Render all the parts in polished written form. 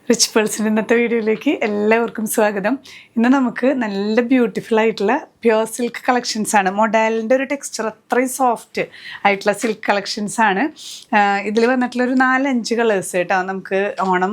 Rich പേഴ്സിൻ്റെ ഇന്നത്തെ വീഡിയോയിലേക്ക് എല്ലാവർക്കും സ്വാഗതം. ഇന്ന് നമുക്ക് നല്ല ബ്യൂട്ടിഫുൾ ആയിട്ടുള്ള പ്യുവർ സിൽക്ക് കളക്ഷൻസ് ആണ്. മൊഡാലിൻ്റെ ഒരു ടെക്സ്ചർ അത്രയും സോഫ്റ്റ് ആയിട്ടുള്ള സിൽക്ക് കളക്ഷൻസ് ആണ്. ഇതിൽ വന്നിട്ടുള്ളൊരു 4-5 കളേഴ്സ് കേട്ടോ. നമുക്ക് ഓണം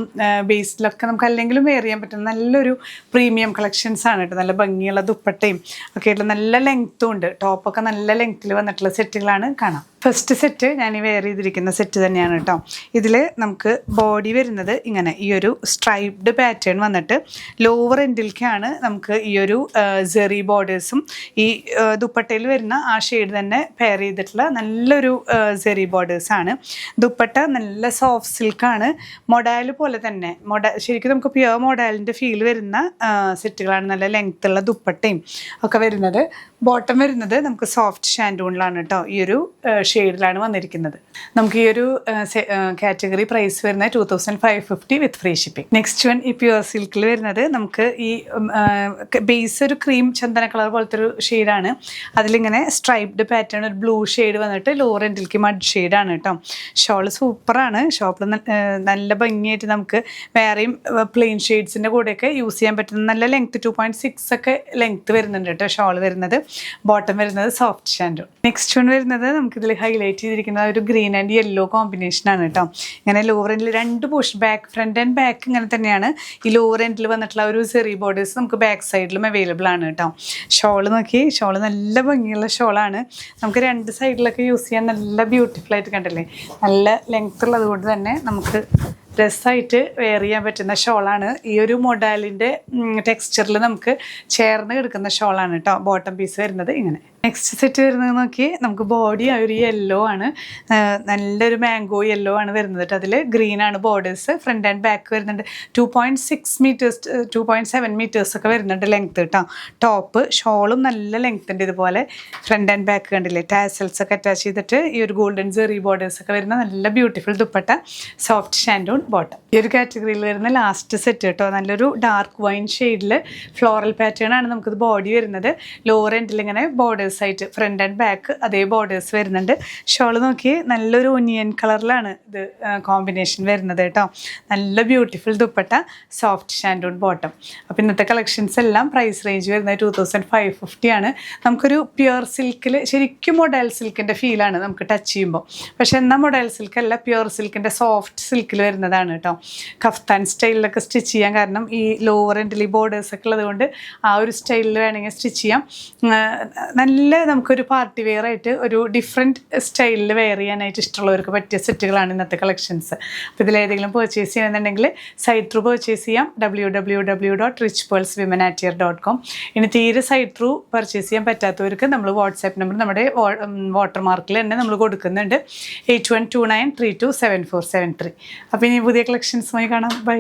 ബേസിലൊക്കെ നമുക്ക് അല്ലെങ്കിലും വെയർ ചെയ്യാൻ പറ്റുന്ന നല്ലൊരു പ്രീമിയം കളക്ഷൻസ് ആണ് കേട്ടോ. നല്ല ഭംഗിയുള്ള ദുപ്പട്ടയും ഒക്കെ ആയിട്ടുള്ള നല്ല ലെങ്ത്തും ഉണ്ട്. ടോപ്പൊക്കെ നല്ല ലെങ്ത്തിൽ വന്നിട്ടുള്ള സെറ്റുകളാണ് കാണാം. ഫസ്റ്റ് സെറ്റ് ഞാൻ ഈ വെയർ ചെയ്തിരിക്കുന്ന സെറ്റ് തന്നെയാണ് കേട്ടോ. ഇതിൽ നമുക്ക് ബോഡി വരുന്നത് ഇങ്ങനെ ഈ ഒരു സ്ട്രൈപ്ഡ് പാറ്റേൺ വന്നിട്ട് ലോവർ എൻഡിലേക്കാണ് നമുക്ക് ഈ ഒരു സെറി ബോർഡേഴ്സും ഈ ദുപ്പട്ടയിൽ വരുന്ന ആ ഷെയ്ഡ് തന്നെ പെയർ ചെയ്തിട്ടുള്ള നല്ലൊരു സെറി ബോർഡേഴ്സാണ്. ദുപ്പട്ട നല്ല സോഫ്റ്റ് സിൽക്കാണ്. മൊഡാൽ പോലെ തന്നെ ശരിക്കും നമുക്ക് പ്യുവർ മൊഡാലിൻ്റെ ഫീൽ വരുന്ന സെറ്റുകളാണ്. നല്ല ലെങ്ത്തുള്ള ദുപ്പട്ടയും ഒക്കെ വരുന്നത്. ബോട്ടം വരുന്നത് നമുക്ക് സോഫ്റ്റ് ഷാൻഡൂണിലാണ് കേട്ടോ. ഈ ഒരു ഷെയ്ഡിലാണ് വന്നിരിക്കുന്നത്. നമുക്ക് ഈ ഒരു കാറ്റഗറി പ്രൈസ് വരുന്നത് 2550 വിത്ത് ഫ്രീ ഷിപ്പിംഗ്. നെക്സ്റ്റ് വൺ ഈ പ്യുവർ സിൽക്കിൽ വരുന്നത് നമുക്ക് ഈ ബേസ് ഒരു ക്രീം ചന്ദന കളർ പോലത്തെ ഒരു ഷെയ്ഡാണ്. അതിലിങ്ങനെ സ്ട്രൈപ്ഡ് പാറ്റേൺ ഒരു ബ്ലൂ ഷെയ്ഡ് വന്നിട്ട് ലോവർ എൻഡിലേക്ക് മഡ് ഷെയ്ഡാണ് കേട്ടോ. ഷോള് സൂപ്പറാണ്. ഷോപ്പിൽ നല്ല ഭംഗിയായിട്ട് നമുക്ക് വേറെയും പ്ലെയിൻ ഷെയ്ഡ്സിൻ്റെ കൂടെയൊക്കെ യൂസ് ചെയ്യാൻ പറ്റുന്ന നല്ല ലെങ്ത്ത് 2.6 ഒക്കെ ലെങ്ത്ത് വരുന്നുണ്ട് കേട്ടോ. ഷോൾ വരുന്നത് ബോട്ടം വരുന്നത് സോഫ്റ്റ് ഷാൻഡൂൺ. നെക്സ്റ്റ് വൺ വരുന്നത് നമുക്കിതിൽ ഹൈലൈറ്റ് ചെയ്തിരിക്കുന്ന ഒരു ഗ്രീൻ ആൻഡ് യെല്ലോ കോമ്പിനേഷനാണ് കേട്ടോ. ഇങ്ങനെ ലോവർ എൻഡിൽ 2 push back, front and back ഇങ്ങനെ തന്നെയാണ്. ഈ ലോവർ എൻഡിൽ വന്നിട്ടുള്ള ഒരു സെറി ബോർഡേഴ്സ് നമുക്ക് ബാക്ക് സൈഡിലും അവൈലബിൾ ആണ് കേട്ടോ. ഷോള് നോക്കി, ഷോള് നല്ല ഭംഗിയുള്ള ഷോളാണ്. നമുക്ക് 2 സൈഡിലൊക്കെ യൂസ് ചെയ്യാൻ നല്ല ബ്യൂട്ടിഫുൾ ആയിട്ട് കണ്ടില്ലേ. നല്ല ലെങ്ത് ഉള്ളത് കൊണ്ട് തന്നെ നമുക്ക് രസമായിട്ട് വെയർ ചെയ്യാൻ പറ്റുന്ന ഷോളാണ്. ഈ ഒരു മൊഡാലിൻ്റെ ടെക്സ്ചറിൽ നമുക്ക് ചേർന്ന് കിടക്കുന്ന ഷോളാണ് കേട്ടോ. ബോട്ടം പീസ് വരുന്നത് ഇങ്ങനെ. നെക്സ്റ്റ് സെറ്റ് വരുന്നത് നോക്കി, നമുക്ക് ബോഡി ഒരു യെല്ലോ ആണ്. നല്ലൊരു മാംഗോ യെല്ലോ ആണ് വരുന്നത് കേട്ടോ. അതിൽ ഗ്രീൻ ആണ് ബോർഡേഴ്സ്. ഫ്രണ്ട് ആൻഡ് ബാക്ക് വരുന്നുണ്ട്. 2.6 മീറ്റേഴ്സ് 2.7 മീറ്റേഴ്സ് ഒക്കെ വരുന്നുണ്ട് ലെങ്ത്ത് കേട്ടോ. ടോപ്പ് ഷോളും നല്ല ലെങ്ത്ത് ഉണ്ട്. ഇതുപോലെ ഫ്രണ്ട് ആൻഡ് ബാക്ക് കണ്ടില്ലേ, ടാസൽസ് ഒക്കെ അറ്റാച്ച് ചെയ്തിട്ട് ഈ ഒരു ഗോൾഡൻ സെറി ബോർഡേഴ്സ് ഒക്കെ വരുന്ന നല്ല beautiful dupatta, soft shantoon bottom. ഈ ഒരു കാറ്റഗറിയിൽ വരുന്ന ലാസ്റ്റ് സെറ്റ് കേട്ടോ. നല്ലൊരു ഡാർക്ക് വൈൻ ഷെയ്ഡിൽ ഫ്ലോറൽ പാറ്റേൺ ആണ് നമുക്കിത് ബോഡി വരുന്നത്. ലോവർ എൻഡിൽ ഇങ്ങനെ ബോർഡേഴ്സ് ആയിട്ട് ഫ്രണ്ട് ആൻഡ് ബാക്ക് അതേ ബോർഡേഴ്സ് വരുന്നുണ്ട്. ഷോൾ നോക്കി, നല്ലൊരു ഒനിയൻ കളറിലാണ് ഇത് കോമ്പിനേഷൻ വരുന്നത് കേട്ടോ. നല്ല beautiful dupatta, soft shantoon bottom. അപ്പോൾ ഇന്നത്തെ കളക്ഷൻസ് എല്ലാം പ്രൈസ് റേഞ്ച് വരുന്നത് 2550 ആണ്. നമുക്കൊരു പ്യുവർ സിൽക്കിൽ ശരിക്കും മൊഡാൽ സിൽക്കിൻ്റെ ഫീലാണ് നമുക്ക് ടച്ച് ചെയ്യുമ്പോൾ. പക്ഷെ എന്നാൽ മൊഡാൽ സിൽക്ക് അല്ല, പ്യുവർ സിൽക്കിൻ്റെ സോഫ്റ്റ് സിൽക്കിൽ വരുന്നതാണ് കേട്ടോ. കഫ്താൻ സ്റ്റൈലിലൊക്കെ സ്റ്റിച്ച് ചെയ്യാൻ, കാരണം ഈ ലോവർ എൻഡിൽ ഈ ബോർഡേഴ്സ് ഒക്കെ ഉള്ളത് കൊണ്ട് ആ ഒരു സ്റ്റൈലിൽ വേണമെങ്കിൽ സ്റ്റിച്ച് ചെയ്യാം. നല്ല നമുക്കൊരു പാർട്ടി വെയർ ആയിട്ട് ഒരു ഡിഫറെൻറ്റ് സ്റ്റൈലിൽ വെയർ ചെയ്യാനായിട്ട് ഇഷ്ടമുള്ളവർക്ക് പറ്റിയ സെറ്റുകളാണ് ഇന്നത്തെ കളക്ഷൻസ്. അപ്പോൾ ഇതിലേതെങ്കിലും പർച്ചേസ് ചെയ്യണമെന്നുണ്ടെങ്കിൽ സൈറ്റ് ത്രൂ പർച്ചേസ് ചെയ്യാം. www.richpearlswomenatwear.com. ഇനി തീരെ സൈറ്റ് ത്രൂ പർച്ചേസ് ചെയ്യാൻ പറ്റാത്തവർക്ക് നമ്മൾ വാട്സാപ്പ് നമ്പർ നമ്മുടെ വാട്ടർമാർക്കിൽ തന്നെ നമ്മൾ കൊടുക്കുന്നുണ്ട്. 8129327473. അപ്പോൾ ഇനി പുതിയ കളക്ഷൻസുമായി കാണാം. ബൈ.